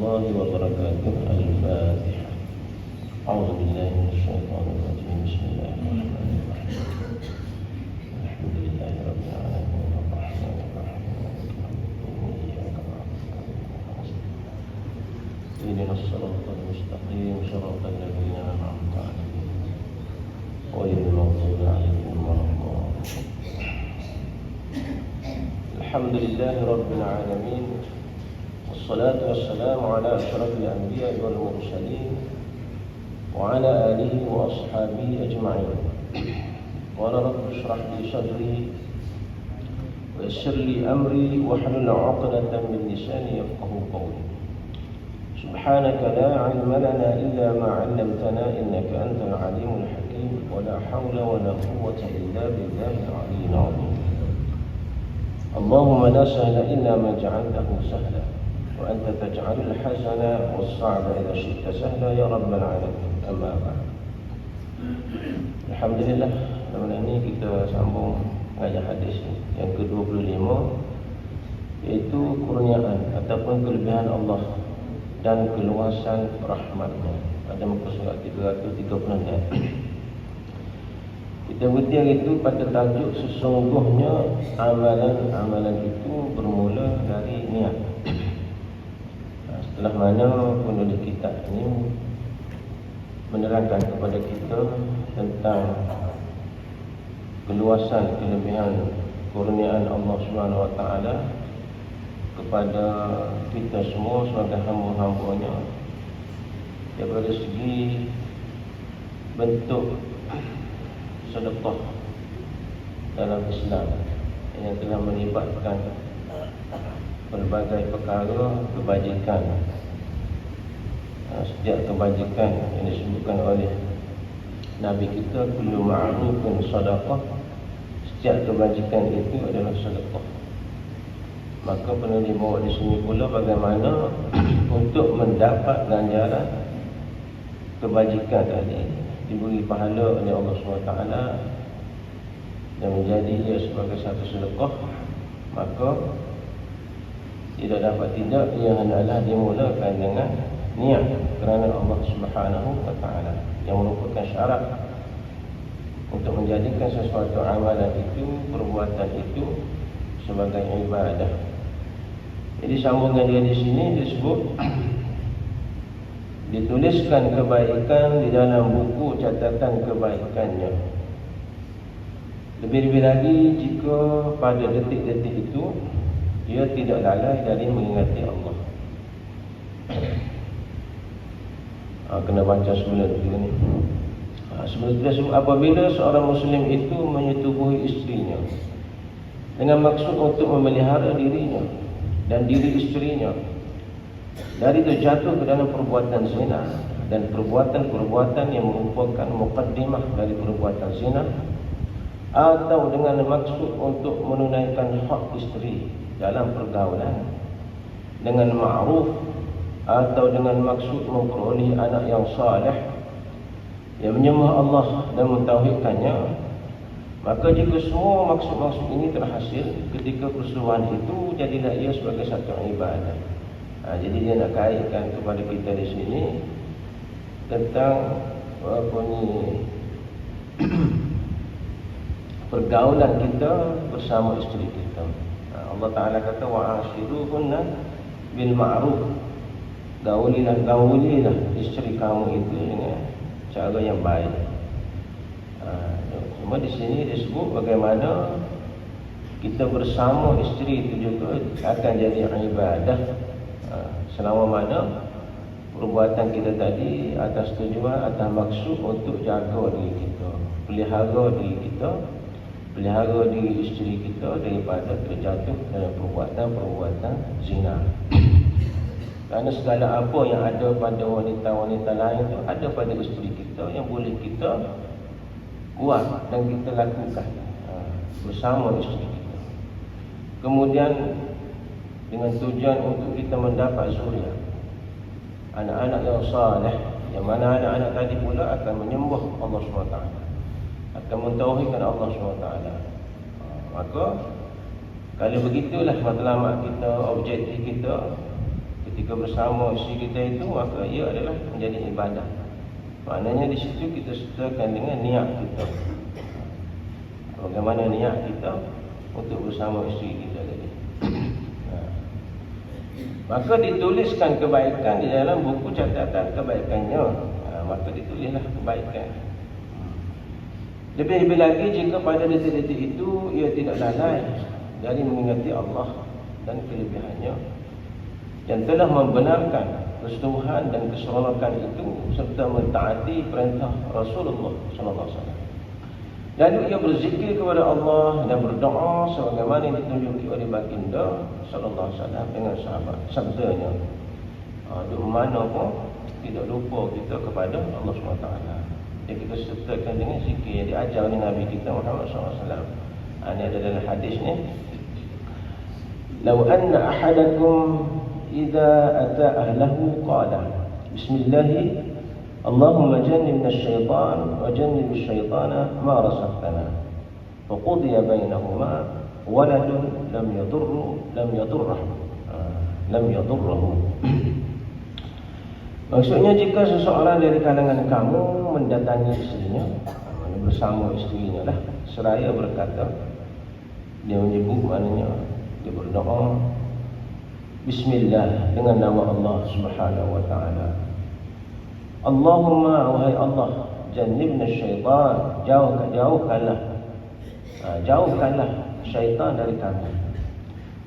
الله وبركاته. الفاتحة. أعوذ بالله من الشيطان الرجيم. بسم الله الرحمن الرحيم. الحمد لله رب العالمين الرحمن الرحيم مالك يوم الدين إياك نعبد وإياك نستعين اهدنا الصراط المستقيم صراط الذين أنعمت عليهم غير المغضوب عليهم ولا الضالين. الحمد لله رب العالمين والصلاة والسلام على أشرف الأنبياء والمرسلين وعلى آله وأصحابه أجمعين. قال رب اشرح لي صدري ويسر لي أمري واحلل عقدة من لساني يفقهوا قولي. سبحانك لا علم لنا إلا ما علمتنا إنك أنت العليم الحكيم ولا حول ولا قوة إلا بالله العلي العظيم. اللهم لا سهل إلا ما جعلته سهلا وأنت تجعل الحزن والصعب إذا شئت سهلا يا رب العالمين. أما بعد. Alhamdulillah, malam ini kita sambung mengajar hadis yang ke-25, iaitu kurniaan ataupun kelebihan Allah dan keluasan rahmatnya. Pada muka surat 336. Kita bertiang itu pada tajuk sesungguhnya amalan-amalan itu bermula dari niat. Setelah mana penulis kitab ini menerangkan kepada kita tentang keluasan kelebihan kurniaan Allah Subhanahu Wa Taala kepada kita semua sebagai hamba-hambanya daripada segi bentuk sedekah dalam Islam yang telah melibatkan berbagai perkara kebajikan. Setiap kebajikan yang disebutkan oleh Nabi kita, kullu ma'rufin sadaqah, setiap kebajikan itu adalah sedekah. Maka penulis bawa di sini pula bagaimana untuk mendapat ganjaran kebajikan tadi, diberi pahala oleh Allah SWT dan menjadi ia sebagai satu sedekah, maka tidak dapat tidak ia hendaklah dimulakan dengan niat kerana Allah Subhanahu Wa Taala, yang merupakan syarat untuk menjadikan sesuatu amalan itu, perbuatan itu sebagai ibadah. Jadi sambungan dia di sini disebut dituliskan kebaikan di dalam buku catatan kebaikannya. Lebih-lebih lagi jika pada detik-detik itu dia tidak lalai dari mengingati Allah. Kena baca sebelum itu ni. Sebelum itu, apabila seorang Muslim itu menyetubuhi istrinya dengan maksud untuk memelihara dirinya dan diri istrinya dari itu jatuh ke dalam perbuatan zina dan perbuatan-perbuatan yang merupakan muqaddimah dari perbuatan zina, atau dengan maksud untuk menunaikan hak isteri dalam pergaulan dengan ma'ruf, atau dengan maksud memperoleh anak yang saleh yang menyembah Allah dan mentauhidkannya, maka jika semua maksud-maksud ini terhasil ketika persetubuhan itu, jadilah ia sebagai satu ibadah. Jadi dia nak kaitkan kepada kita di sini tentang pergaulan kita bersama isteri kita. Allah Ta'ala kata wa'ashiruhunna bil ma'ruf, gaulilah isteri kamu itu dengan cara yang baik. Cuma di sini disebut bagaimana kita bersama isteri itu juga akan jadi ibadah selama mana perbuatan kita tadi atas tujuan, atas maksud untuk jaga diri kita, pelihara diri isteri kita daripada terjatuh dalam perbuatan zina. Kerana segala apa yang ada pada wanita-wanita lain itu ada pada isteri kita, yang boleh kita buat dan kita lakukan bersama isteri kita. Kemudian dengan tujuan untuk kita mendapat zuriat, anak-anak yang saleh, yang mana anak-anak tadi pula akan menyembah Allah SWT, akan mentauhidkan Allah SWT. Maka kalau begitulah matlamat kita, objektif kita ketika bersama isteri kita itu, maka ia adalah menjadi ibadah. Maknanya di situ kita sertakan dengan niat kita. Bagaimana niat kita untuk bersama isteri kita tadi. Maka dituliskan kebaikan di dalam buku catatan kebaikannya. Maka ditulislah kebaikan. Lebih-lebih lagi jika pada detik-detik itu ia tidak lalai dari mengingati Allah dan kelebihannya, yang telah membenarkan keseluruhan dan keseronokan itu serta mentaati perintah Rasulullah SAW. Lalu ia berzikir kepada Allah dan berdoa sebagaimana yang ditunjuki oleh baginda SAW dengan sahabat sabdanya. Di mana pun tidak lupa kita kepada Allah SWT. Jadi kita sertakan dengan zikir yang diajar oleh Nabi kita Muhammad SAW. Ini ada dalam hadis ni. Lau anna ahadakum idza ata ahlahu qala bismillah Allahumma jannibna asy-syaitan wa jannib asy-syaitana ma razaqtana fa qudiya bainahuma waladun lam yadurruhu. Maksudnya jika seseorang dari kalangan kamu mendatangi istrinya, bersama istrinya lah, seraya berkata, dia menyebut maknanya dia berdoa bismillah dengan nama Allah Subhanahu wa taala. Allahumma, wahai Allah, jannibna syaitan, jauhkanlah syaitan dari kami.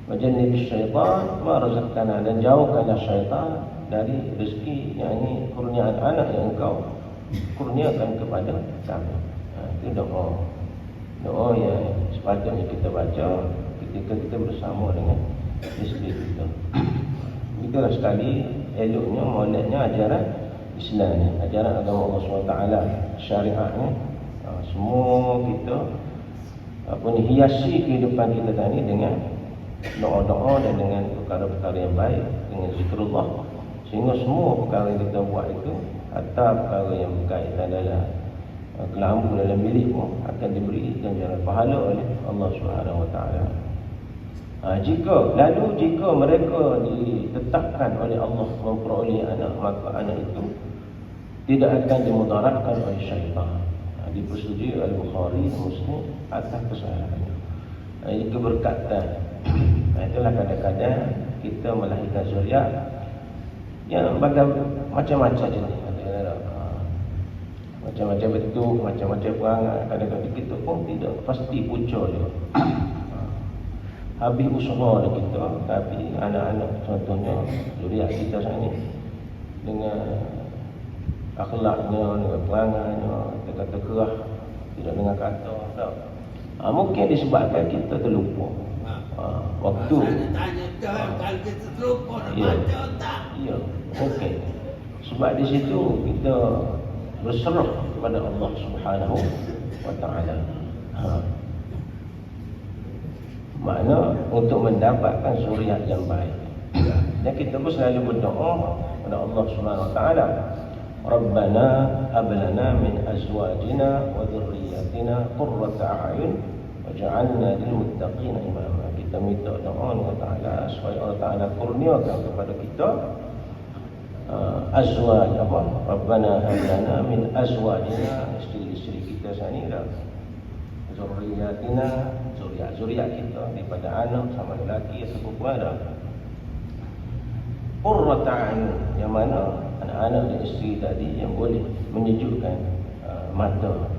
Wa jannib syaitan ma razaqtana, dan jauhkanlah syaitan dari rezeki, yakni kurniaan anak yang engkau kurniakan kepada kami. Itu doa yang sepatutnya kita baca ketika kita bersama dengan isteri kita. Itulah sekali eloknya, moleknya ajaran Islam ni, ajaran agama Allah SWT, syariat ni. Semua kita hiasi kehidupan kita tadi dengan doa-doa dan dengan perkara-perkara yang baik, dengan zikrullah, sehingga semua perkara yang kita buat itu, atau perkara yang berkaitan dalam kelambu dalam bilik pun akan diberi ganjaran pahala oleh Allah SWT. Jika mereka ditetapkan oleh Allah memperoleh anak, maka anak itu tidak akan dimudaratkan oleh syaitan. Dipersetujui oleh Bukhari dan Muslim atas kesahihannya. Ini keberkatan. Itulah kadang-kadang kita melahirkan zuriat yang macam-macam jenis. Macam-macam bentuk, macam-macam perangai. Kadang-kadang kita pun tidak pasti pucuk juga. Habis usaha kita, tapi anak-anak contohnya zuriat kita saat ini dengan akhlaknya, dengan perangainya, kita kata kerah, tidak dengar kata, tak. Mungkin disebabkan kita terlupa waktu. Tanya kalau kita terlupa nak baca tak? Ya, mungkin. Sebab di situ kita berserah kepada Allah Subhanahu wa taala. Makna untuk mendapatkan zuriat yang baik. Dan kita pun selalu berdoa kepada Allah Subhanahu wa taala, Rabbana hab lana min azwajina wa dhurriyyatina qurrata a'yun waj'alna lil muttaqina imama. Kita minta doa kepada Taala supaya Allah Taala kurniakan kepada kita azwaj, apa? Rabbana hab lana min azwajina, isteri-isteri kita sanilah, zurriyyatina, zuriat kita daripada anak sama lelaki atau perempuan ada. Qurrata a'yun, yang mana anak-anak dan isteri tadi yang boleh menyejukkan mata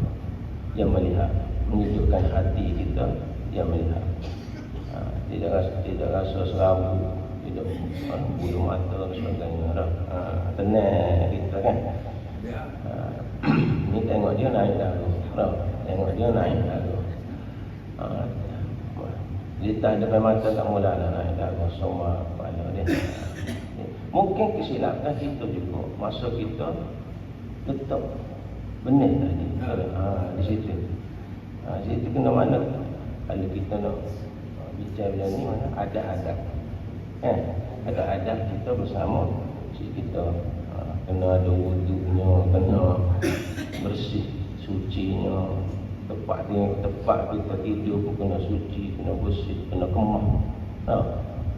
yang melihat, menyejukkan hati kita yang melihat. Tidak rasa serabu, tidak bulu mata dan sebagainya. Tenang kita kan. Ni tengok dia naik dagu. Tengok dia naik dagu. Lihat depan mata tak mula naik dagu semua kepala dia. Mungkin kesilapan kita juga masa kita letak benih tadi. Di situ. Di situ kena mana? Kalau kita nak bicara ni mana ada adab. Ada adab kita bersama si kita. Kena ada wudunya, kena bersih sucinya. Tempat kita tidur pun kena suci, kena bersih, kena kemah.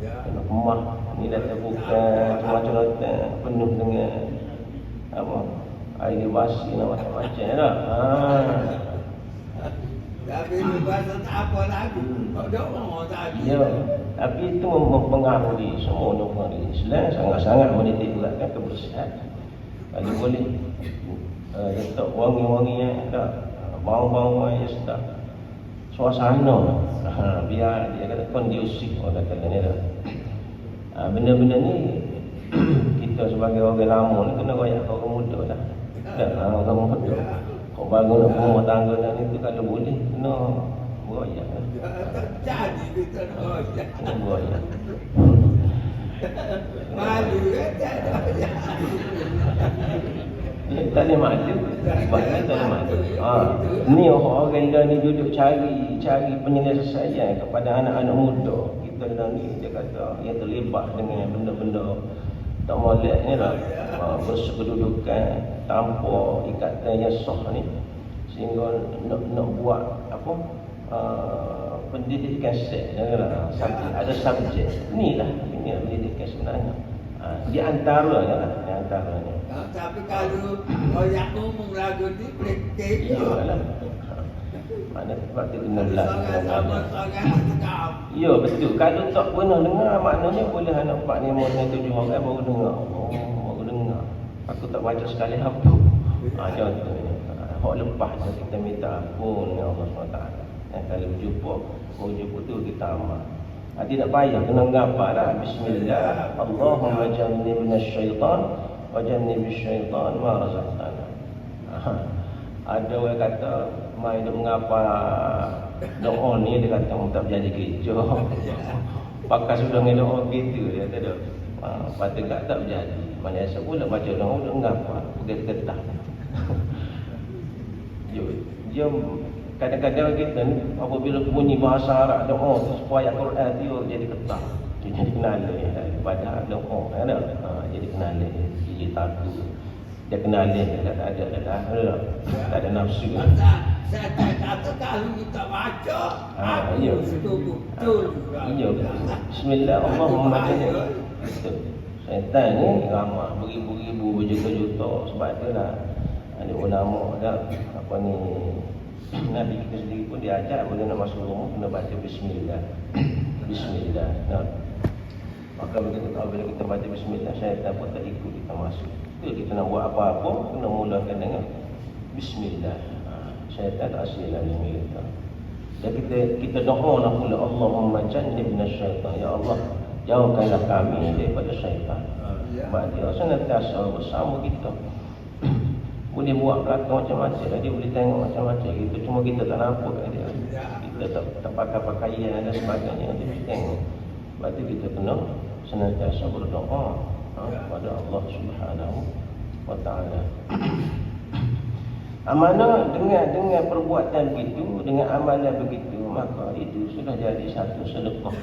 kena kemah, ni dah terbuka, macam-macam penuh dengan apa, air basi dan macam-macam dah. Tapi bahasa tak apa lagi. Kau doa tadi. Ya, tapi itu mempengaruhi semua orang Islam sangat-sangat menitik beratkan kebersihan. Kalau boleh letak wangi-wangi yang tak, bau-bau yang sedap, suasana, biar dia kata kondusif, orang kata ni dah. Benda-benda ni kita sebagai orang lama ni kena royak orang muda dah. Orang muda. Kau bangun rumah tangga dan itu kalau boleh kena royak lah. Jadi kita royak. Kena royak. Malu kan tak royak. Tak ada malu. Sebabnya tak ada malu. Ni orang dah ni duduk cari penyelesaian kepada anak-anak muda. Kita dah ni dia kata yang terlibat dengan benda-benda tak molek ni lah. Berkedudukan tanpa ikatan yang sah ni, sehingga nak buat apa, pendidikan seks lah. Ada subjek ni lah, ini pendidikan sebenarnya. Di antaranya lah, di antaranya. Tapi kalau royak ngomong lagu ni praktik. Iyalah. Mana sebab dia kena belajar. Seorang Ya betul. Kalau tak pernah dengar, maknanya boleh anak 4, 5, 7 orang baru dengar. Baru dengar. Aku tak baca sekali apa. Contohnya. Hak lepas tu kita minta ampun dengan Allah SWT. Kalau berjumpa tu kita amal. Tidak payah kena ngapa lah. Bismillah. Allahumma jannibna syaitan wa jannibish syaitan ma razaqtana. Ada orang kata mai duk mengapa doa ni, dia kata tak berjadi kerja. Pakai sudah dengan doa gitu dia kata dah. Patut tak berjadi. Mana asal pula baca doa duk mengapa pergi ketah. Dia kadang-kadang kita ni apabila bunyi bahasa Arab doa tu supaya Quran dia jadi ketah. Dia jadi kenal pada doa kan. Jadi kenal dia takut. Dia kenal dia tak ada nafsu. Saya kata kalau kita baca, iya. betul juga. Iya. Bismillah, Allahumma jannib. Syaitan ni ramah beribu-ribu, berjuta-juta. Sebab tu lah ada ulama dah apa ni, Nabi kita sendiri pun dia ajar bila nak masuk rumah kena baca bismillah. Bismillah. Maka bila kita baca bismillah, syaitan pun tak ikut kita masuk. Kita nak buat apa-apa kena mulakan dengan bismillah. Syaitan tak asyik lagi kita. Dan kita doa nak pula, Allahumma jannibna syaitan. Ya Allah, jauhkanlah kami daripada syaitan. Sebab dia senantiasa bersama kita. Boleh buat belakang macam-macam, dia boleh tengok macam-macam. Kita cuma kita tak nampak dia. Kita tak pakai pakaian dan sebagainya, dia tengok. Sebab tu kita kena senantiasa berdoa kepada Allah Subhanahu wa taala. Amanah dengan perbuatan begitu, dengan amalan begitu, maka itu sudah jadi satu sedekah.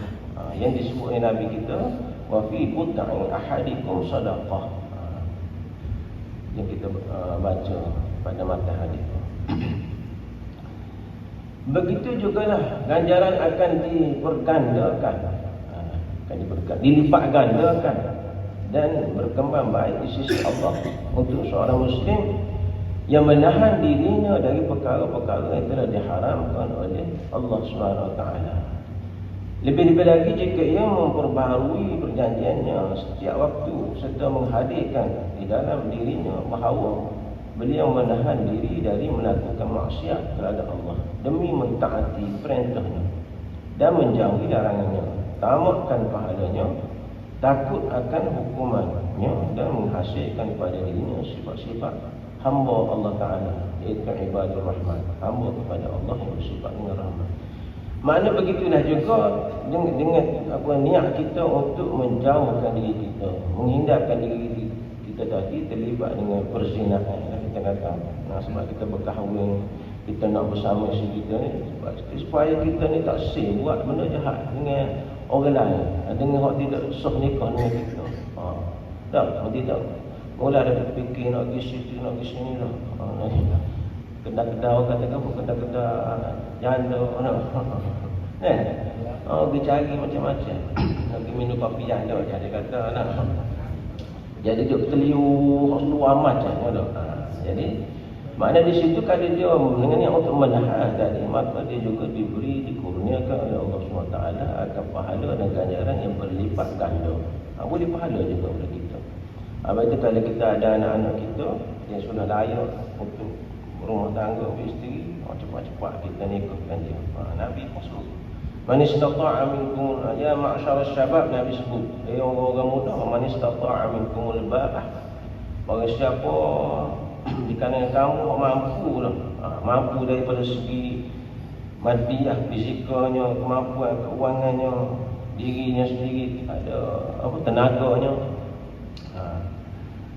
Yang disebut oleh Nabi kita, wa fi bud'i ahadikum sadaqah. Yang kita baca pada mata hadis. Begitu jugalah ganjaran akan dipergandakan. Dilipat gandakan dan berkembang baik di sisi Allah untuk seorang muslim yang menahan dirinya dari perkara-perkara yang telah diharamkan oleh Allah SWT. Lebih-lebih lagi jika ia memperbaharui perjanjiannya setiap waktu serta menghadirkan di dalam dirinya bahawa beliau menahan diri dari melakukan maksiat terhadap Allah demi mentaati perintahnya dan menjauhi larangannya, tamakkan pahalanya, takut akan hukumannya dan menghasilkan kepada dirinya sifat-sifat hamba Allah Ta'ala, iaitu ibadur rahman, hamba kepada Allah yang bersifat dengan rahmat. Makna begitulah juga dengan apa niat kita untuk menjauhkan diri kita, menghindarkan diri kita tadi terlibat dengan perzinahan. Kita kata, sebab kita berkahwin, kita nak bersama si kita ni, supaya kita ni tak buat benda jahat dengan orang lain, dengan orang tidak sah nikah dengan kita. Tak, tidak. Mula ada fikir nak pergi situ, nak pergi sini lah. Kedai-kedai orang kata apa, kedai-kedai janda. Dia cari macam-macam. Nak pergi minum kopi yang ada macam dia kata nak. Jadi dia terliur amat macam. Jadi makna di situ kalau dia dengan yang untuk menahan tadi, maka dia juga dikurniakan oleh Allah SWT akan pahala dan ganjaran yang berlipat ganda. Boleh pahala juga oleh kita. Apa itu kalau kita ada anak-anak kita yang sudah layak untuk rumah tangga, isteri, cepat-cepat kita nikahkan dia. Nabi pun sebut, man istata'a minkum, ya ma'syar syabab, Nabi sebut, orang-orang muda, man istata'a minkumul ba'ah, barang siapa di kalangan kamu mampu lah, mampu daripada segi madiah, fizikalnya, kemampuan keuangannya, dirinya sendiri, ada tenaganya.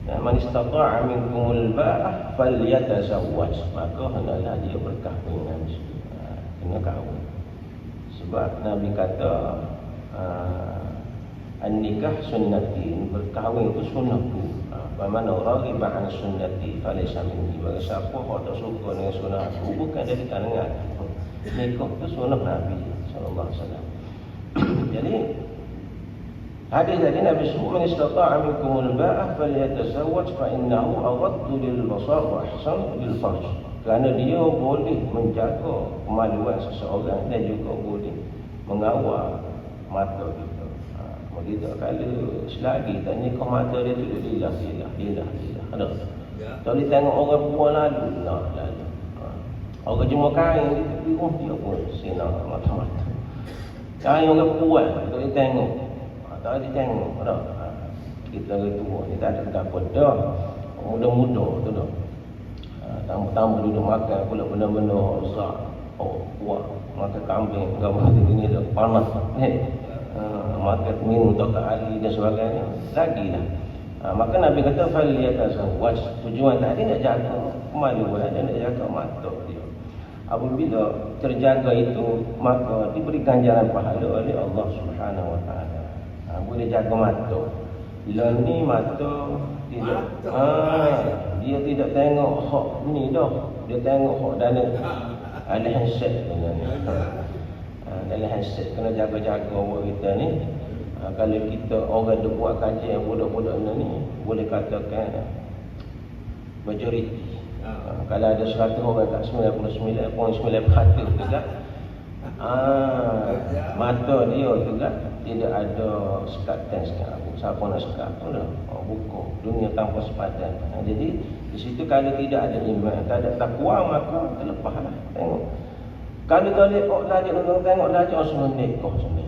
Man istata'a minkumul ba'ah falyatazawwaj, maka hendaklah dia berkahwin dengan kena kahwin. Sebab Nabi kata an-nikah sunnati, berkahwin itu sunnahku. Bagaimana raghiba an sunnati falaysa minni, bagi siapa yang tak suka dengan sunnah aku, bukan dari kalangan aku. Nikah itu sunnah Nabi sallallahu alaihi wasallam. Jadi hadis tadi Nabi sebut, man istata'a minkumul ba'ah falyatazawwaj fa innahu aghaddu lil basar wa ahsan lil farj. Kerana dia boleh menjaga kemaluan seseorang dan juga boleh mengawal mata kita. Begitu kalau selagi tak nikah mata dia tu lillah. Ada. Kalau dia tengok orang buat lalu. Orang cuma kain dia tepi dia pun sinar mata-mata. Kain orang buat kalau dia tengok. Tak ada tengok dah. Kita tua ni tak ada apa dah. Muda-muda tu dah. Tamu-tamu duduk makan pula benda-benda rosak. Kuat makan kambing, gambar begini dah panas ni. Makan minum tak hari dan sebagainya. Lagilah. Maka Nabi kata falyatazawwaj. Tujuan tadi nak jaga kemaluan dan nak jaga mata dia. Apabila terjaga itu, maka diberi ganjaran pahala oleh Allah Subhanahu Wa Taala. Boleh jaga mata. Bila ni mata tidak dia tidak tengok hak ni dah. Dia tengok hak dalam handset sebenarnya. Dalam handset kena jaga-jaga orang kita ni. Kalau kita orang dia buat kajian budak-budak ni boleh katakan majoriti. Kalau ada 100 orang kat 99.9% juga mata dia juga tidak ada sekatan sekarang. Siapa nak sekat pun dah buka dunia tanpa sepadan. Jadi di situ kalau tidak ada iman, tak ada takwa, maka terlepaslah. Tengok. Kalau tak lekoklah dia orang tengoklah dia semua nikah semua.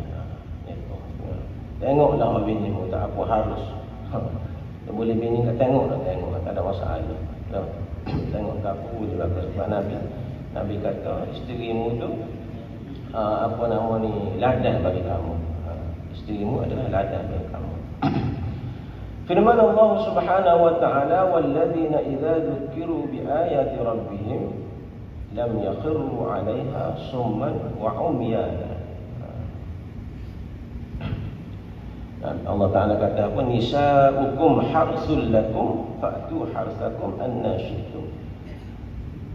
Tengoklah orang bini pun tak apa harus. Dia boleh bini kat tengok tak ada masalah. Tengok tak apa juga sebab Nabi kata isterimu tu apa nama ni ladan bagi kamu. Isterimu adalah ladan bagi kamu. Firman Allah Subhanahu wa taala, walladzina idza dzukiru biayati rabbihim lam yakhiru 'alaiha summan wa 'umyana. Dan Allah Taala kata apa? Nisa'ukum harsul lakum fa'tu harsakum anna syi'tum.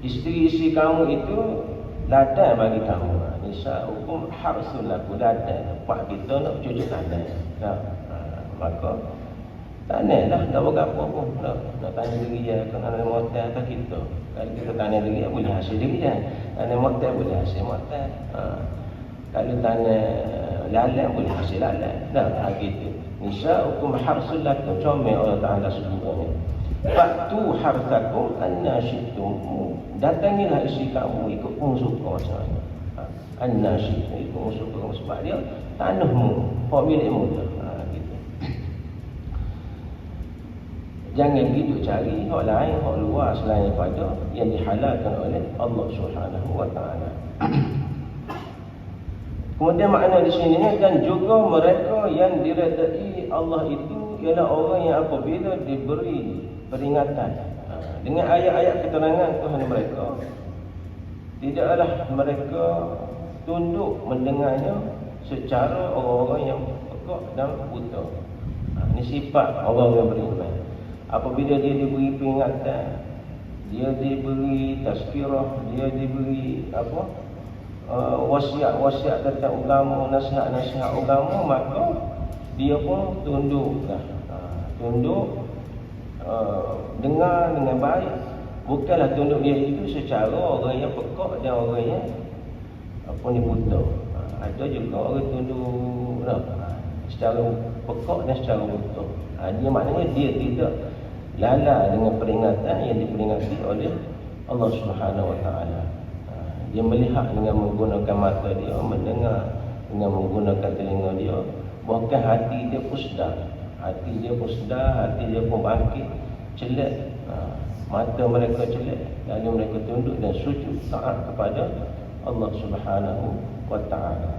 Isteri-isteri kamu itu ladang bagi kamu. Nisa'ukum harsul lakum, ladang. Tempat kita nak cucuk ladang. Maka tanyalah, tak berapa pun. Nak tanya diri dia, kerana motel atas kita. Kalau kita tanya diri dia, boleh hasil diri dia. Tanya motel boleh hasil motel. Kalau tanya lalat boleh hasil lalat. Gitu. Nisa'ukum harsul lakum, comel Allah Ta'ala sebutnya. Faktu harsakum anna syi'tum. Datangilah isteri kamu ikut pun suka macam mana. Anna syi'tum, ikut pun suka sebab dia tanahmu, hak milikmu tu. Gitu. Jangan hidup cari hak lain, hak luar selain daripada yang dihalalkan oleh Allah Subhanahu Wa Ta'ala. Kemudian makna di sini dan juga mereka yang diredai Allah itu ialah orang yang apabila diberi peringatan dengan ayat-ayat keterangan Tuhan mereka, tidaklah mereka tunduk mendengarnya secara orang-orang yang pekak dan buta. Ini sifat orang yang beriman. Apabila dia diberi peringatan, dia diberi tazkirah, dia diberi wasiat-wasiat tentang agama, nasihat-nasihat agama, maka dia pun tunduklah. Tunduk, dengar dengan baik. Bukanlah tunduk dia itu secara orang yang pekak dan orang yang apa ni buta. Ada juga orang tunduk secara pekak dan secara buta. Dia maknanya dia tidak lalai dengan peringatan yang diperingati oleh Allah Subhanahu Wa Taala. Dia melihat dengan menggunakan mata dia, mendengar dengan menggunakan telinga dia, bahkan hati dia pun sedar. Hati dia pun sedar, hati dia pun bangkit, celik. Mata mereka celik, lalu mereka tunduk dan sujud taat kepada Allah Subhanahu Wa Taala.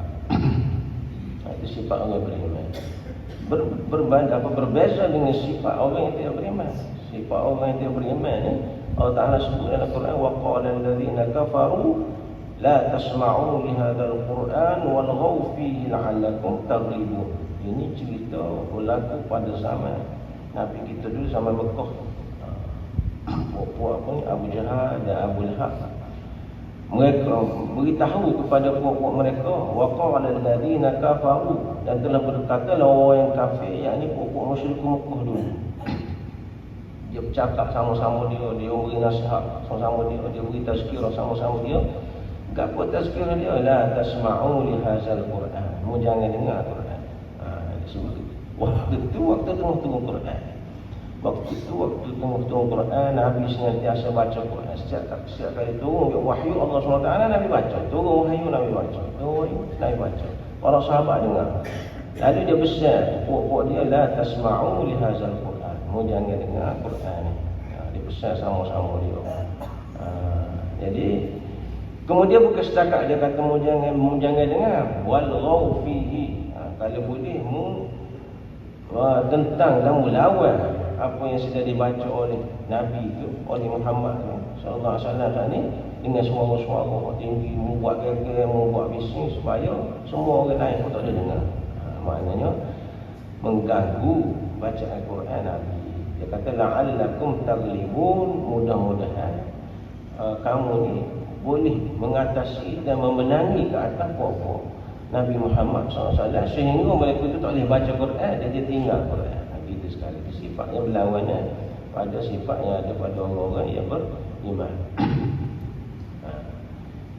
Itu sifat orang beriman. Berbeza dengan sifat orang yang tidak beriman. Sifat orang yang tidak beriman ni Allah Taala sebut dalam Quran, wa qala alladziina kafaru la tasma'u li hadzal Quran walghaw fihi la'allakum taghlibun. Ini cerita berlaku pada zaman Nabi kita dulu, zaman Mekah. Puak-puak pun Abu Jahal dan Abu Lahab, mereka beritahu kepada puak-puak mereka, wa qala alladziina kafaru, dan telah berkatalah orang yang kafir, yakni puak-puak musyrikin Mekah dulu. Dia bercakap sama-sama dia beri nasihat sama-sama dia beri tazkirah sama-sama dia. Gapo tazkirah dia? La tasma'u li hadzal Quran. Mu jangan dengar Quran. Disebut waktu tengah Quran. Waktu tengah Quran, Nabi senantiasa baca Quran. Setiap kali turun wahyu Allah SWT, Nabi baca. Turun wahyu, Nabi baca. Turun wahyu, Nabi baca. Para sahabat dengar. Lalu dia besar, puak-puak dia, la tasma'u li hadzal Quran. Mu jangan dengar Quran ni. Dia besar sama-sama dia. Jadi kemudian bukan setakat dia kata mu jangan dengar, walghaw fihi. Kalau boleh mu tentang dan melawan apa yang sudah dibaca oleh Nabi itu, oleh Muhammad sallallahu alaihi wasallam ni, dengan suara-suara tinggi, membuat geger, membuat bising supaya semua orang lain pun tak ada dengar. Maknanya mengganggu bacaan Quran Nabi. Dia kata la'allakum taghlibun, mudah-mudahan kamu ni boleh mengatasi dan memenangi ke atas puak-puak Nabi Muhammad SAW, sehingga mereka itu tak boleh baca Quran dan dia tinggal Quran. Itu sekali sifatnya berlawanan pada sifat yang ada pada orang-orang yang beriman.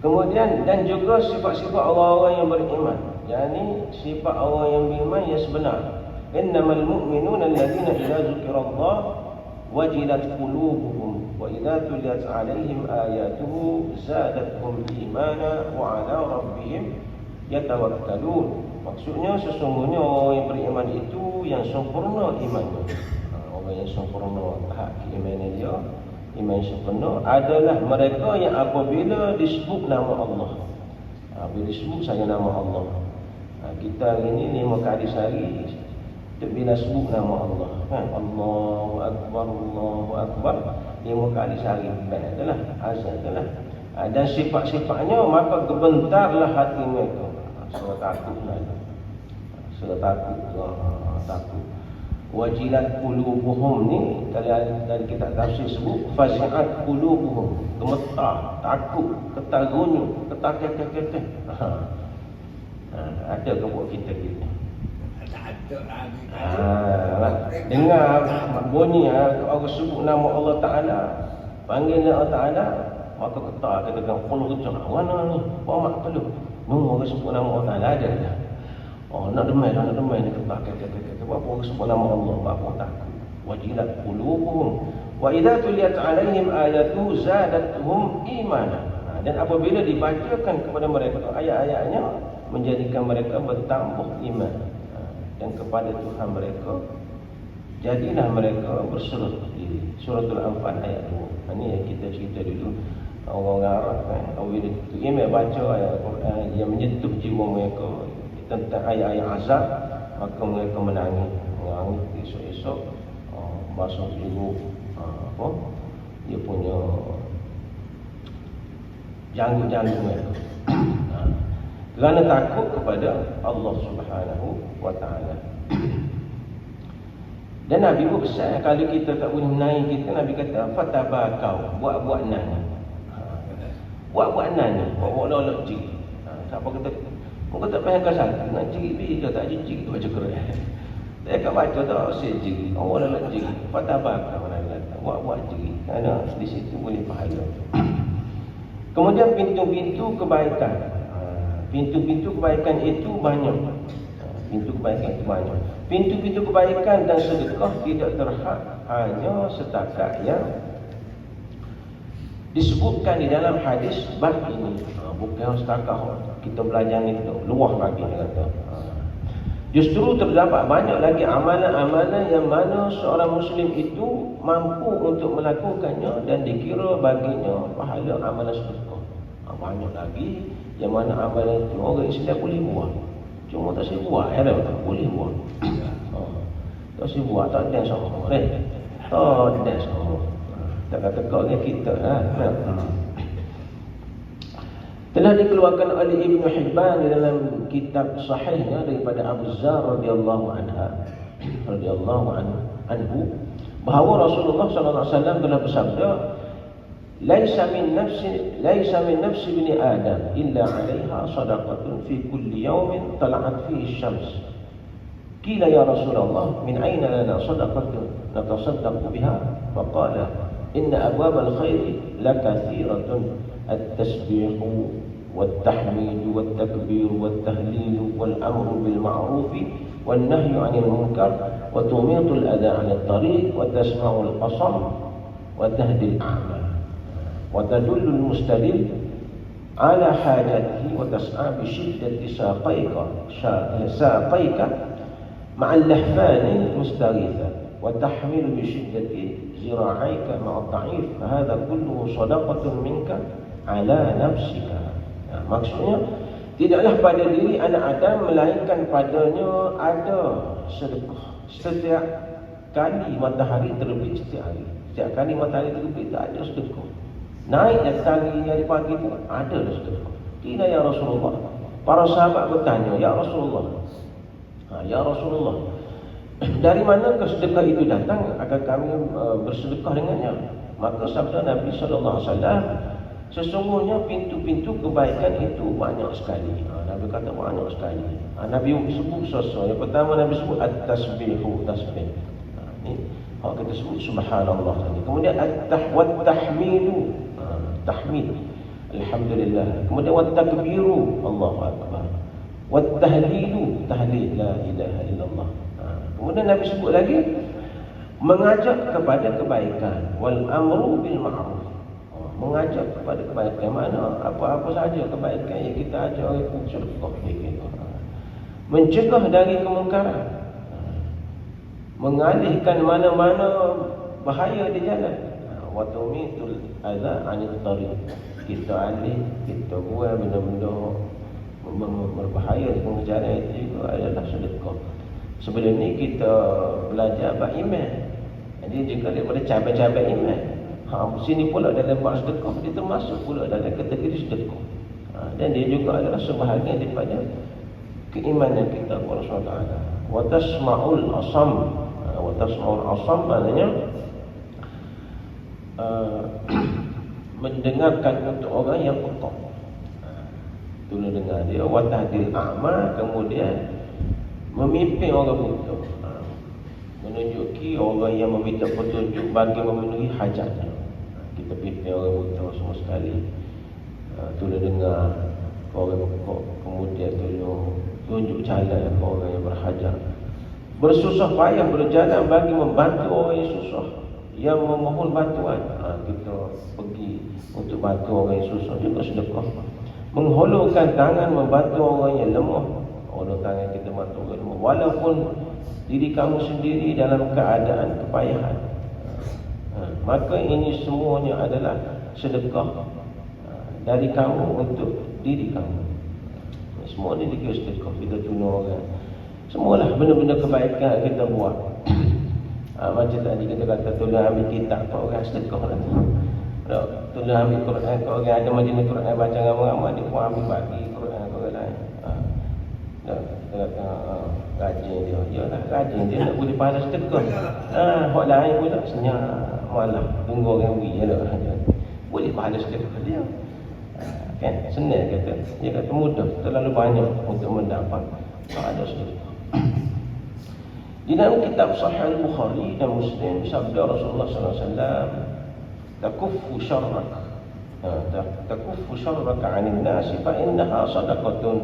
Kemudian dan juga sifat-sifat orang-orang yang beriman, yakni sifat orang yang beriman yang sebenar. Innamal mu'minuna alladziina idza dzukirallah wajilat qulubuhum wa idza tuliyat 'alaihim ayatuhu zadatuhum imana wa 'ala rabbihim yatawakkalun. Maksudnya sesungguhnya orang yang beriman itu yang sempurna imannya. Orang yang sempurna tahap keimanan dia, iman sempurna adalah mereka yang apabila disebut nama Allah, bila disebut saja nama Allah. Kita hari ini 5 kali sehari bila sebut nama Allah, kan? Allahu Akbar, Allahu Akbar 5 kali sehari. Adalah azan adalah. Dan sifat-sifatnya maka gebentarlah hati mereka. Surah takutlah. Surah takut. Wajilat qulubuhum ni dari kitab tafsir sebut fazi'at qulubuhum, gemetar, takut, ketagunya, ketakut. Ada ke buat kita gini? Dengar bunyi orang sebut nama Allah Ta'ala, panggil Allah Ta'ala, maka ketak katakan kalau kecil mana ni Muhammad perlu nunggu orang sebut nama Allah Ta'ala ada dah. Nak demai ni ketak apa orang sebut nama Allah, apa takut. Wajilat qulubuhum wa idza tuliyat 'alaihim ayatu zadatuhum imana. Dan apabila dibacakan kepada mereka ayat-ayatnya, menjadikan mereka bertambah iman. Dan kepada Tuhan mereka jadilah mereka berserah diri. Suratul Anfal ayat 2. Ini yang kita cerita dulu. Orang Arab kan, bila imam baca ayat Quran yang menyentuh jiwa mereka tentang ayat-ayat azab, maka mereka menangis esok-esok basuh jiwa dia punya janggut-janggut mereka. Kerana takut kepada Allah Subhanahu Wa Taala. Dan Nabi pun pesan, kalau kita tak boleh menaik kita, Nabi kata fatabakau, buat-buat nan. Buat-buat nan, buat-buat lolok cik. Tak apa kata. Kau tak payah kasar. Nak ciri bila tak ciri baca Quran. Saya kat baca tak ciri. Orang nak ciri. Patah bakar orang datang. Buat ciri. Kerana di situ boleh pahala. Kemudian pintu-pintu kebaikan. Pintu-pintu kebaikan itu banyak. Pintu kebaikan itu banyak. Pintu-pintu kebaikan dan sedekah tidak terhad hanya setakat yang disebutkan di dalam hadis bab ini. Bukan setakat kita belajar ni luah lagi dia kata. Justru terdapat banyak lagi amalan-amalan yang mana seorang Muslim itu mampu untuk melakukannya dan dikira baginya pahala amalan sedekah. Banyak lagi yang mana amalan itu orang Islam boleh buat. Cuma tak saya buat, tak boleh buat. Tak saya buat, tak ada sama. Tak ada sama. Tak kata kau dengan kita. Telah dikeluarkan oleh Ibn Hibban di dalam kitab sahihnya daripada Abu Zar radhiyallahu anhu bahawa Rasulullah sallallahu alaihi wasallam telah bersabda, "Laisa min nafsi bani Adam illa 'alaiha shadaqatun fi kulli yawmin tala'at fihi asy-syams." Qila ya Rasulullah, min aina lana shadaqatun natasaddaqu biha? Faqala, "Inna abwab al-khair lakathiratun at-tasbih wat-tahmid wat-takbir wat-tahlil wal-amru bil ma'ruf wan-nahyu 'anil munkar wa tumitul adha 'anil tariq wa tasma'ul qasam wa tahdil a'ma." وتدل المستدل على حاجته وتسعى بشدة ساقيك مع اللحفان المستغيثة وتحمل بشدة ذراعيك مع الضعيف فهذا كله صدقة منك على نفسك. Maksudnya tidaklah pada diri anak Adam melainkan padanya ada sedekah. Setiap kali matahari terbit setiap kali matahari terbit tak ada sedekah. Naik tali dari pagi itu ada sedekah. Kira ya Rasulullah. Para sahabat bertanya, ya Rasulullah. Ya Rasulullah, dari mana sedekah itu datang agar kami bersedekah dengannya? Maka sabda Nabi sallallahu alaihi wasallam, sesungguhnya pintu-pintu kebaikan itu banyak sekali. Nabi kata banyak sekali. Nabi sebut sesuatu. Yang pertama Nabi sebut at-tasbihu, tasbih. Ini kita sebut subhanallah. Kemudian at-tahmidu, tahmid, alhamdulillah. Kemudian wat-takbiru, Allahu akbar. Wat-tahlilu, tahlil, la ilaha illallah. Kemudian Nabi sebut lagi mengajak kepada kebaikan, wal amru bil ma'ruf. Mengajak kepada kebaikan mana apa-apa saja kebaikan yang kita ajak orang itu sedekah kita. Mencegah dari kemungkaran. Mengalihkan mana-mana bahaya di jalan. Wa tumitul adza 'anil tariq. Kita alih, kita buang benda-benda berbahaya di pengejaran itu juga adalah sedekah. Sebelum ni kita belajar bab iman. Jadi juga daripada cabai-cabai iman. Sini pula dalam bab sedekah dia termasuk pula dalam kategori sedekah. Dan dia juga adalah sebahagian daripada keimanan kita kepada Allah SWT. Wa tasma'ul asam. Wa tasma'ul asam maknanya mendengarkan untuk orang yang pekak. Tolong dengar dia. Wa tahdil a'ma, kemudian memimpin orang buta. Menunjuki orang yang meminta petunjuk bagi memenuhi hajatnya. Kita pimpin orang buta semua sekali. Tolong dengar orang pekak, kemudian tolong tunjuk jalan ke orang yang berhajat. Bersusah payah berjalan bagi membantu orang yang susah, yang memohon bantuan. Kita pergi untuk bantu orang yang susah juga sedekah. Mengholongkan tangan membantu orang yang lemah. Holong tangan kita bantu orang lemah walaupun diri kamu sendiri dalam keadaan kepayahan. Maka ini semuanya adalah sedekah dari kamu untuk diri kamu. Semua ini dikira sedekah. Kita tolong orang. Semualah benda-benda kebaikan kita buat. Macam tadi kita kata tolong ambil kitab ke orang, sedekah lah tu. Tolong ambil Quran ke orang, ada majlis Quran baca ramai-ramai, dia pun ambil bagi Quran ke orang lain. Kita kata rajin dia. Yalah rajin dia nak boleh pahala sedekah. Hak lain pula senyap malam tunggu orang beri. Boleh pahala sedekah dia. Kan? Senang kata. Dia kata mudah, terlalu banyak untuk mendapat. Ada sedekah. Di dalam kitab Sahih Al-Bukhari dan Muslim sabda Rasulullah sallallahu alaihi wasallam, takuffu syarrak. Takuffu syarraka 'anil nas fa innaha sadaqatun.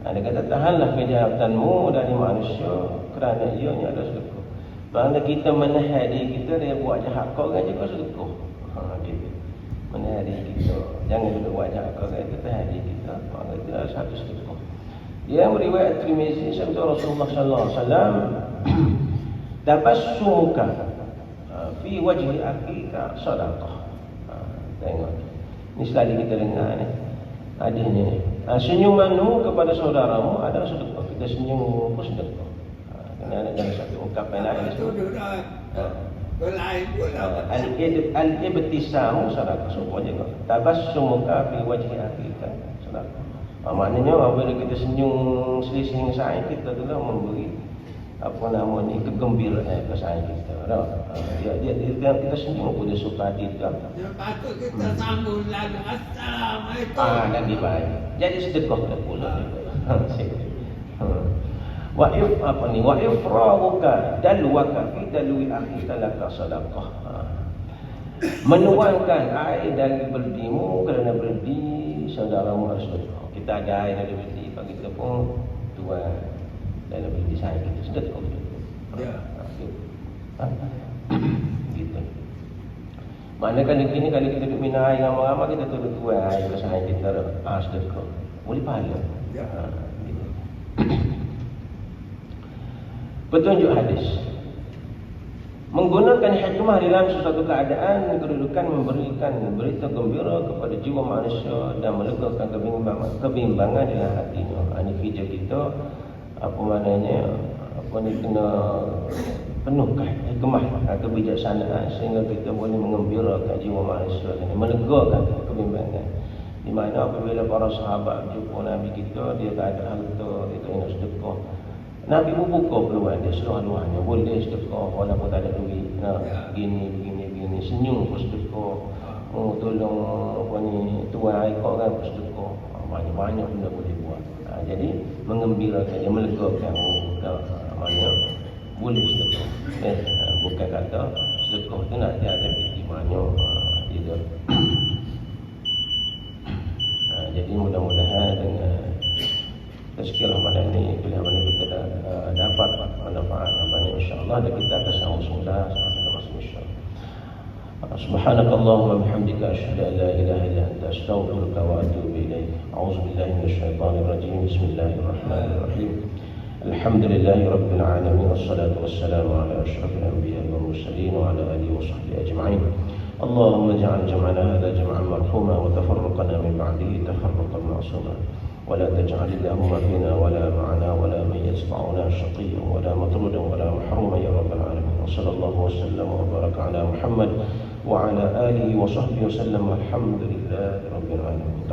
Dia kata tahanlah kejahatanmu dari manusia kerana ianya adalah sedekah. Kerana kita menahan diri kita dia buat jahat kau kan juga sedekah. Gitu. Menahan diri kita. Jangan kita buat jahat kau kan kita tahan diri kita. Maka itu adalah satu sedekah. Dia meriwayat Tirmizi sabda Rasulullah sallallahu alaihi wasallam, tabassumuka fi wajhi akhika sadaqah. Tengok. Ni sekali kita dengar ni. Adanya ni. Senyumanmu kepada saudaramu adalah sedekah. Kita senyum pun sedekah. Kena ada dalam satu ungkapan lain. Berlain pula. Al-ibtisamu sedekah. Semua juga. Tabassumuka fi wajhi akhika sedekah. Maknanya apabila kita senyum selisih saing kita tu lah memberi apa nama ni kegembiraan ke saing kita. Dia kita senyum pun dia suka hati tu. Dia patut kita sambung lalu assalamualaikum. Lagi baik. Jadi sedekah kita pula. Wa ifrahuka dalwaka fi dalwi akhika laka sadaqah. Menuangkan air dari berdimu kerana berdi saudaramu harus sedekah. Kita ada air dari berdi, bagi kita pun tuan dalam berdi saya kita sedekah. Ya. Gitu. Mana kali kini kali kita duduk minum air ramai-ramai kita tuan tuan air ke saya kita sedekah. Boleh pahala. Ya. Gitu. Petunjuk hadis. Menggunakan hikmah dalam sesuatu keadaan kedudukan memberikan berita gembira kepada jiwa manusia dan melegakan kebimbangan dalam hatinya. Ini kerja kita apa maknanya apa ni kena penuhkan hikmah kebijaksanaan sehingga kita boleh mengembirakan jiwa manusia dan melegakan kebimbangan. Di mana apabila para sahabat jumpa Nabi kita, dia tak ada harta, dia tak nak sedekah. Nabi pun buka peluang dia seluruh-luruhnya. Boleh sedekah walaupun tak ada duit. Begini. Senyum pun sedekah. Tolong apa ni, tuan aikak kan pun sedekah. Banyak-banyak benda boleh buat. Jadi mengembirakan dia, melegakan mana boleh sedekah. Bukan kata sedekah tu nak dia ada fikir banyak. Jadi mudah-mudahan dengan tazkirah Ramadan ini bila mana kita dah dapat manfaat banyak insya-Allah dan kita akan sama sudah sampai masuk insya-Allah. Subhanakallahumma bihamdika asyhadu an la ilaha illa anta astaghfiruka wa atubu ilaik. A'udzu billahi minasyaitonir rajim. Bismillahirrahmanirrahim. Alhamdulillahi rabbil alamin wassalatu wassalamu ala asyrafil anbiya'i wal mursalin wa ala alihi wa sahbihi ajma'in. Allahumma ij'al jam'ana hadha jam'an marhuma wa tafarraqana min ba'dihi tafarraqan ma'suma. ولا تجعل اللهم فينا ولا معنا ولا من يتبعنا شقيا ولا مطرودا ولا محروما يا رب العالمين. وصلى الله وسلم وبارك على محمد وعلى آله وصحبه وسلم والحمد لله رب العالمين.